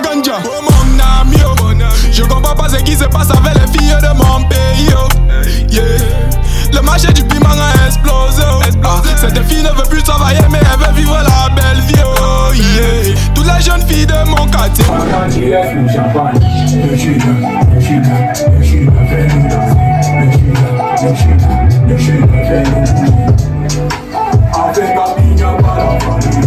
Ganja. Oh mon ami, oh mon ami. Je comprends pas ce qui se passe avec les filles de mon pays, oh. Yeah. Le marché du piment a explosé, oh. Cette fille ne veut plus travailler mais elle veut vivre la belle vie, oh yeah. Toutes les jeunes filles de mon quartier. Le champagne, le sucre, le sucre, le sucre fait nous danser. Le sucre fait nous bouger. Avec ma pigne pas la famille.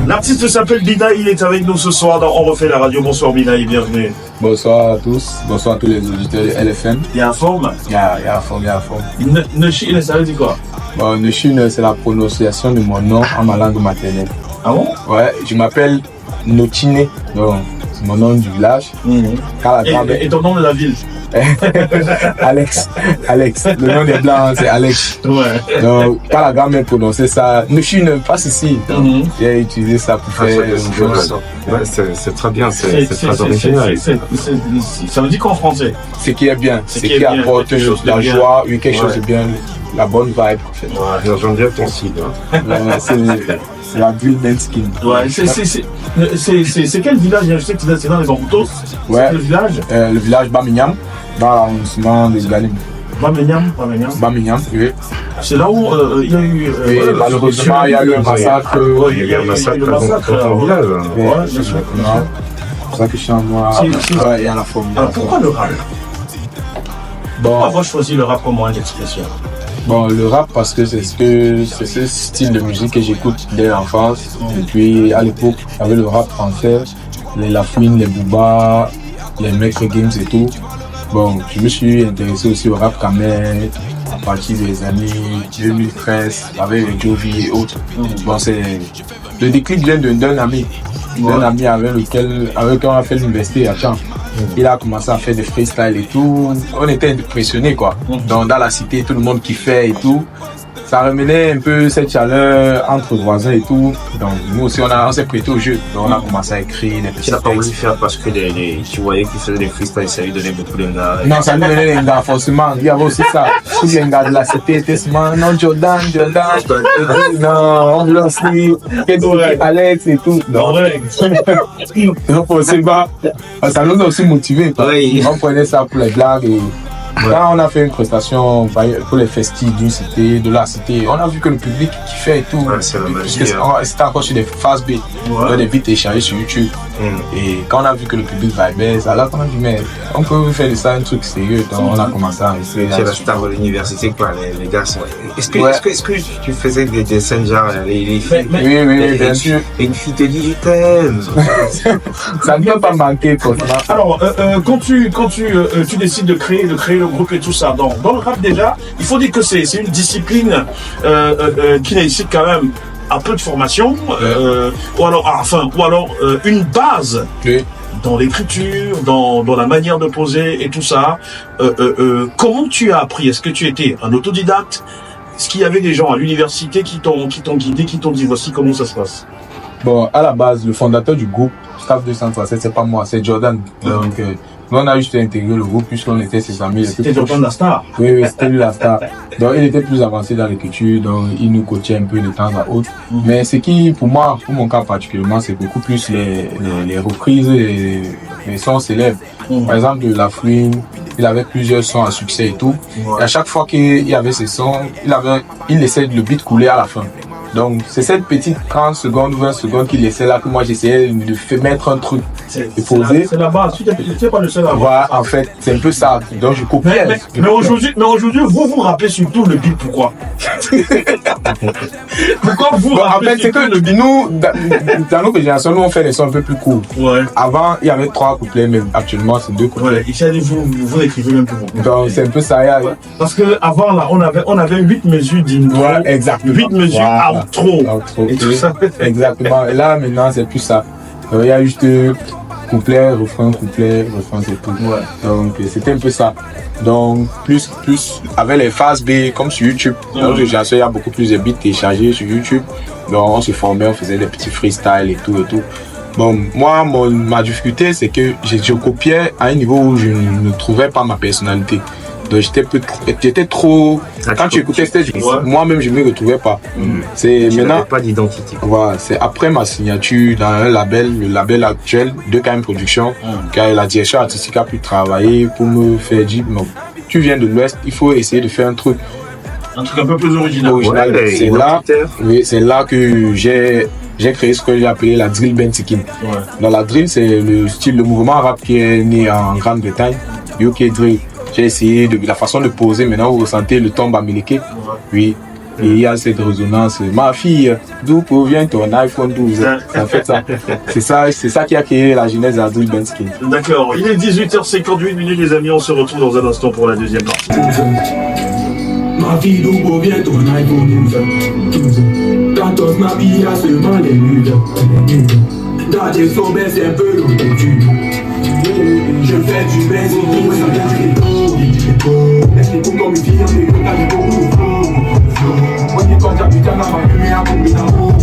L'artiste s'appelle Bina, il est avec nous ce soir dans On refait la radio. Bonsoir Bina et bienvenue. Bonsoir à tous, bonsoir à tous les auditeurs de LFM. Il y a un forme. Il y a la forme. Nechine, ça veut dire quoi? Bon, Nechine, c'est la prononciation de mon nom en ma langue maternelle. Ah bon? Ouais, je m'appelle Notine, donc c'est mon nom du village. Et ton nom de la ville? Alex, le nom des blancs c'est Alex. Ouais. Donc quand la grand-mère prononçait ça, Nechine, pas ceci. Donc j'ai utilisé ça pour faire une chose. Ouais, c'est très bien, c'est très original. Ça veut dire qu'en français? Ce qui est bien, ce qui apporte la joie, quelque chose de bien, la bonne vibe en fait. Ouais, j'aime bien ton style. C'est la bulle d'un skin. Ouais, c'est quel village? Je sais que c'est dans les Bamboutos. Ouais. Quel village? Le village Bamignam, dans l'arrondissement des Galim. Bamignam, oui. C'est là où il y a eu. Malheureusement, il y a eu un massacre. Il y a eu un massacre dans le village. Ouais, bien sûr. C'est pour ça que je suis en moi. Ouais, il y a la forme. Alors pourquoi le rap? Bon. Pourquoi avoir choisi le rap comme moyen d'expression? Bon, le rap parce que c'est ce style de musique que j'écoute dès l'enfance. Et puis à l'époque, il y avait le rap français, les Lafouine, les Booba, les Maître Games et tout. Bon, je me suis intéressé aussi au rap camer à partir des années 2013 avec les Jovi et autres. Bon, le déclic vient d'un ami. D'un ami avec lequel on a fait l'université à Champ. Il a commencé à faire des freestyles et tout. On était impressionnés quoi. Donc dans la cité, tout le monde kiffait et tout. Ça remenait un peu cette chaleur entre voisins et tout. Donc nous aussi on s'est prêté au jeu. Donc on a commencé à écrire des petits Tu n'as pas voulu textes. faire parce que tu voyais qu'il faisait des freestyles, ça lui donnait beaucoup d'engrais. Non, ça lui donnait les gars forcément. Il y avait aussi ça. Tous les gars de la cité étaient non Jordan. Non, on lance Alex et tout. Donc forcément, ça nous a aussi motivés. Oui. On prenait ça pour les blagues et là on a fait une prestation pour les festifs d'une cité, de la cité. On a vu que le public kiffait et tout. Ouais, c'est la magie, c'était encore sur des fast beats, des beats téléchargés sur YouTube. Et quand on a vu que le public vibait, ça là on a dit mais on peut faire de ça un truc sérieux. Donc on a commencé à essayer. C'est la star de l'université quoi, les gars. Est-ce que tu faisais des scènes genre les filles? Oui, bien sûr. Et une fille te dit je t'aime. Ça ne peut pas manquer quoi. Alors, quand tu décides de créer le groupe et tout ça, dans le rap déjà, il faut dire que c'est une discipline qui nécessite quand même un peu de formation, ou alors une base dans l'écriture, dans la manière de poser et tout ça. Comment tu as appris? Est-ce que tu étais un autodidacte? Est-ce qu'il y avait des gens à l'université qui t'ont guidé, qui t'ont dit voici comment ça se passe? Bon, à la base, le fondateur du groupe, Staff 237, c'est pas moi, c'est Jordan. Donc, nous, on a juste intégré le groupe puisqu'on était ses amis. C'était Jordan la star? Oui, c'était lui la star. Donc, il était plus avancé dans l'écriture, donc il nous coachait un peu de temps à autre. Mais ce qui, pour moi, pour mon cas particulièrement, c'est beaucoup plus les reprises et les sons célèbres. Par exemple, de Lafouine, il avait plusieurs sons à succès et tout. Et à chaque fois qu'il y avait ces sons, il laissait le beat couler à la fin. Donc, c'est cette petite 30 secondes ou 20 secondes qu'il laissait là que moi j'essayais de mettre un truc et poser. C'est la base, tu n'es pas le seul à voir. Voilà, en fait, c'est un peu ça. Donc, je copiais. Mais aujourd'hui, vous rappelez surtout le beat, pourquoi? Pourquoi vous rappelez? En fait, c'est que nous, dans notre génération, nous on fait des sons un peu plus courts. Ouais. Avant, il y avait 3 couplets, mais actuellement, c'est 2 couplets. Ouais, ici, vous n'écrivez même plus beaucoup. Donc, c'est un peu ça. Parce que avant là, on avait 8 mesures d'intro. Ouais, exactement. 8 mesures outro. Et tout ça. Exactement. Et là, maintenant, c'est plus ça. Il y a juste couplet, refrain, c'est tout. Ouais. Donc, c'était un peu ça. Donc, plus avec les phases B, comme sur YouTube. Donc, il y a beaucoup plus de beats téléchargés sur YouTube. Donc, on se formait, on faisait des petits freestyles et tout. Bon, moi, ma difficulté, c'est que je copiais à un niveau où je ne trouvais pas ma personnalité. Donc, j'étais trop. Quand tu écoutais, moi-même, je ne me retrouvais pas. C'est Tu maintenant. n'avais pas d'identité. Voilà, c'est après ma signature dans un label, le label actuel, 2KM Productions, que la direction artistique a pu travailler pour me faire dire, non, tu viens de l'Ouest, il faut essayer de faire un truc Un truc un peu plus original. Ouais, c'est là que j'ai créé ce que j'ai appelé la drill benticking. Ouais. Dans la drill, c'est le mouvement rap qui est né en Grande-Bretagne, UK Drill. J'ai essayé de la façon de poser, maintenant vous ressentez le ton bamileke. Oui. Et il y a cette résonance. Ma fille, d'où provient ton iPhone 12? En fait, c'est ça qui a créé la genèse de la drill benticking. D'accord, il est 18h58 les amis, on se retrouve dans un instant pour la deuxième partie. Ma fille, d'où provient ton iPhone 12? Quand on m'habille à seulement les nudes. Dans tes sommets, c'est un peu l'autotune. Je fais du baiser, ça vient du rétro. Laisse-les comme une fille, on est content de beaucoup de flow. On est pas capitaine, on va fumer un peu de là-haut.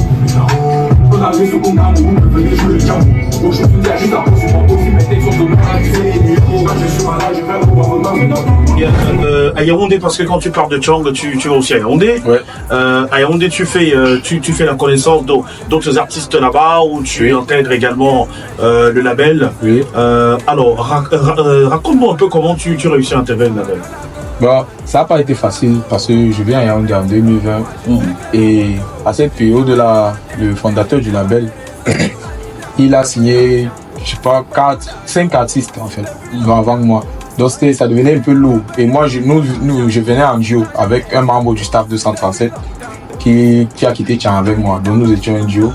On a vu ce qu'on a, nous, venez jouer le diable. Aujourd'hui, il y a juste à poser mon dos, si mes textes sont de même, c'est les numéros. Quand je suis malade, je vais pouvoir remarquer. À Yaoundé, parce que quand tu parles de Tchang, tu vas aussi à Yaoundé. Ouais. À Yaoundé, tu fais la connaissance d'autres artistes là-bas, où tu intègres également le label. Oui. Alors, raconte-moi un peu comment tu réussis à intégrer le label. Bon, ça n'a pas été facile parce que je viens à Yaoundé en 2020 et à cette période-là, le fondateur du label, il a signé, je sais pas, 5 artistes en fait, avant moi. Donc ça devenait un peu lourd. Et moi, je venais en duo avec un membre du staff 237 qui a quitté Tchang avec moi. Donc nous étions un duo.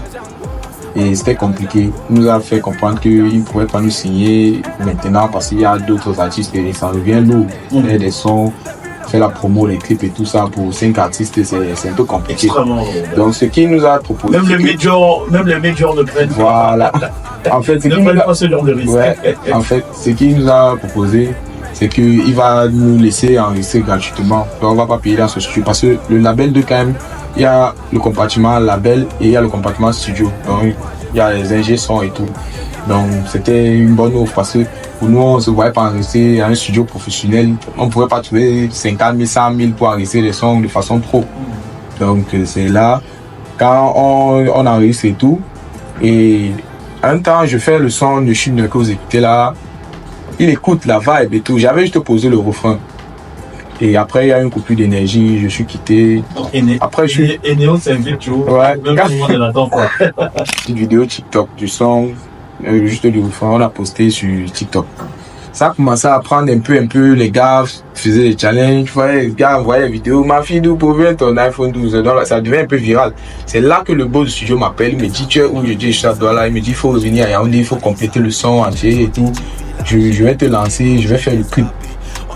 Et c'était compliqué. Il nous a fait comprendre qu'il ne pouvait pas nous signer maintenant parce qu'il y a d'autres artistes et ça devient lourd. Faire des sons, faire la promo, les clips et tout ça pour 5 artistes, c'est un peu compliqué. Extrêmement. Donc ce qu'il nous a proposé. Même les majors ne prennent pas. Voilà. En fait, ce qu'il nous a proposé, c'est qu'il va nous laisser enregistrer gratuitement. Donc on ne va pas payer dans ce studio parce que le label de KM, il y a le compartiment label et il y a le compartiment studio. Donc il y a les ingé son et tout. Donc c'était une bonne offre parce que pour nous on ne se voyait pas enregistrer à un studio professionnel. On ne pouvait pas trouver 50 000, 100 000 pour enregistrer les sons de façon pro. Donc c'est là, quand on enregistre et tout. Et un temps je fais le son de Chine que vous écoutez là. Il écoute la vibe et tout. J'avais juste posé le refrain. Et après, il y a une coupure d'énergie, je suis quitté. Après, je suis. Néo, c'est un vidéo. Ouais. Même si on est là-dedans, quoi. Petite vidéo TikTok du son, juste du refrain, on l'a posté sur TikTok. Ça a commencé à prendre un peu, les gars faisaient des challenges, les gars envoyaient des vidéos. Ma fille, d'où provient ton iPhone 12? Donc ça devient un peu viral. C'est là que le boss du studio m'appelle, il me dit, tu es où? Je dis, je suis à Douala. Il me dit, il faut revenir à Yaoundé, il faut compléter le son entier et tout. Je vais te lancer, je vais faire le clip.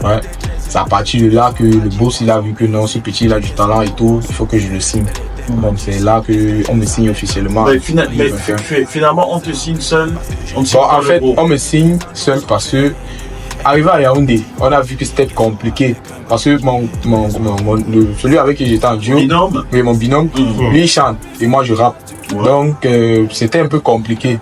Ouais. C'est à partir de là que le boss il a vu que non, ce petit il a du talent et tout, il faut que je le signe. Donc c'est là qu'on me signe officiellement. Mais finalement, on te signe seul. En fait, on me signe seul parce que arrivé à Yaoundé, on a vu que c'était compliqué. Parce que celui avec qui j'étais en duo, mon binôme, lui il chante et moi je rappe. Ouais. Donc c'était un peu compliqué.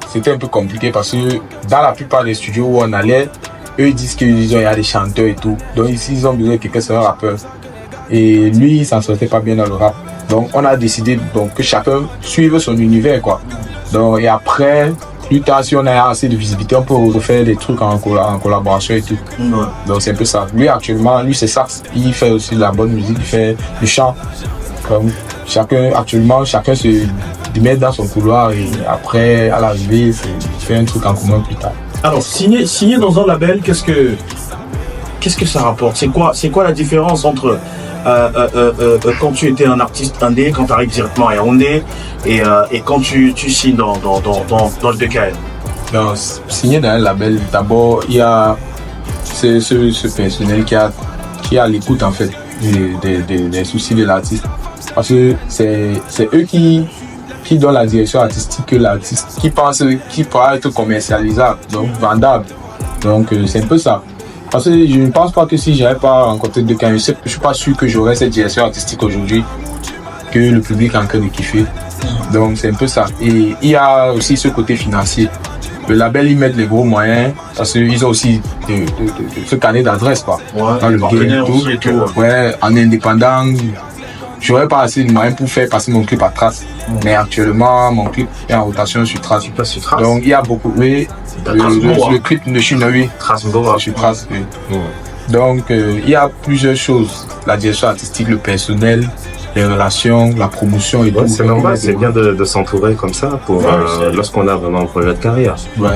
Parce que dans la plupart des studios où on allait, eux ils disent qu'il y a des chanteurs et tout. Donc ici ils ont besoin de quelqu'un sur un rappeur. Et lui il s'en sortait pas bien dans le rap. Donc on a décidé que chacun suive son univers quoi. Donc et après, plus tard si on a assez de visibilité, on peut refaire des trucs en collaboration et tout. Ouais. Donc c'est un peu ça. Lui actuellement, c'est ça. Il fait aussi de la bonne musique, il fait du chant. Comme chacun se met dans son couloir et après à l'arrivée, il fait un truc en commun plus tard. Alors signer dans un label, qu'est-ce que ça rapporte? C'est quoi la différence entre quand tu étais un artiste indé, quand tu arrives directement à Yaoundé et quand tu signes dans le DKM? Non, signer dans un label, d'abord il y a ce personnel qui a l'écoute en fait des soucis de l'artiste. Parce que c'est eux qui donnent la direction artistique que l'artiste, qui pense qu'il pourra être commercialisable, donc vendable. Donc c'est un peu ça. Parce que je ne pense pas que si je n'avais pas rencontré de KM, je ne suis pas sûr que j'aurais cette direction artistique aujourd'hui, que le public est en train de kiffer. Donc c'est un peu ça. Et il y a aussi ce côté financier. Le label, ils mettent les gros moyens parce qu'ils ont aussi ce carnet d'adresse, quoi. Dans le game, tout. Ouais, en indépendant, j'aurais pas assez de moyens pour faire passer mon clip à Trace. Mais actuellement, mon clip est en rotation sur Trace. Donc il y a beaucoup. Oui, le clip de Shinobi. Trace, sur Trace, oui. Donc il y a plusieurs choses. La direction artistique, le personnel, les relations, la promotion et tout. C'est normal, c'est bien de s'entourer comme ça pour lorsqu'on a vraiment un projet de carrière. Ouais,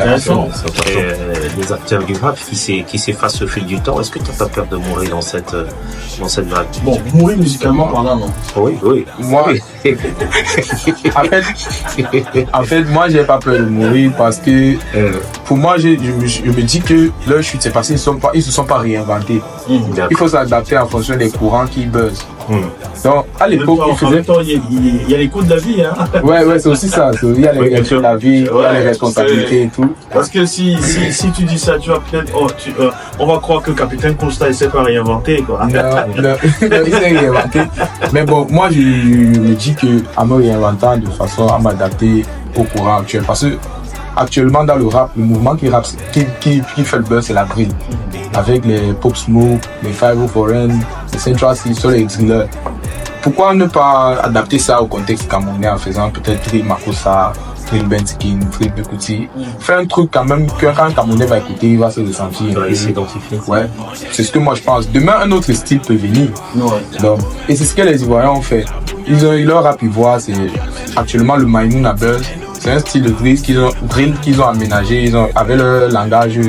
Les acteurs du rap qui s'effacent au fil du temps, est-ce que tu n'as pas peur de mourir dans cette vague? Bon, mourir musicalement parlant, non? Oui. Moi, en fait, moi, j'ai pas peur de mourir parce que pour moi, je me dis que leur chute s'est passée, ils se sont pas réinventés. Il faut s'adapter en fonction des courants qui buzzent. Donc, à l'époque, il y a les coups de la vie, hein. Ouais, c'est aussi ça. Il y a les coups de la vie, il y a les responsabilités et tout. Parce que si tu dis ça, tu vas peut-être, on va croire que Capitaine Costa, il s'est pas réinventé, quoi. Non, il s'est réinventé. Mais bon, moi, je me dis que en me réinventant de façon à m'adapter au courant actuel. Parce que actuellement, dans le rap, le mouvement qui fait le buzz, c'est la drill. Avec les Pop Smoke, les 504N, les Central C, sur les drillers. Pourquoi ne pas adapter ça au contexte camerounais en faisant peut-être drill Makossa, drill Benskin, drill Bekuti? Faire un truc quand même que quand un Camerounais va écouter, il va se ressentir. Il va s'identifier. Ouais, c'est ce que moi je pense. Demain, un autre style peut venir. Ouais. Donc, et c'est ce que les Ivoiriens ont fait. Leur rap ivoire, c'est actuellement le Maïmouna Buzz. C'est un style de drill qu'ils ont aménagé, avec leur langage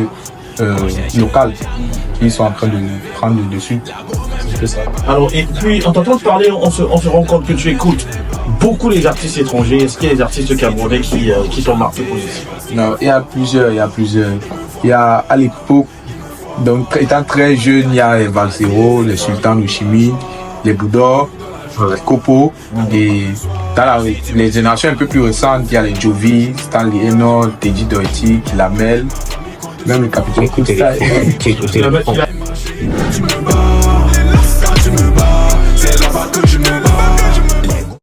local. Ils sont en train de prendre le dessus. C'est ça. Alors, et puis, en t'entendant parler, on se rend compte que tu écoutes beaucoup les artistes étrangers. Est-ce qu'il y a des artistes camerounais qui t'ont marqué positivement? Non, il y a plusieurs. Il y a à l'époque, donc étant très jeune, il y a les Valsero, les Sultans de Chimie, les Boudor, les Kopo. Et dans les générations un peu plus récentes, il y a les Jovi, Stanley Eno, Teddy Doherty, Kilamel, même le Capitaine Costa. Tu me bats, c'est là-bas que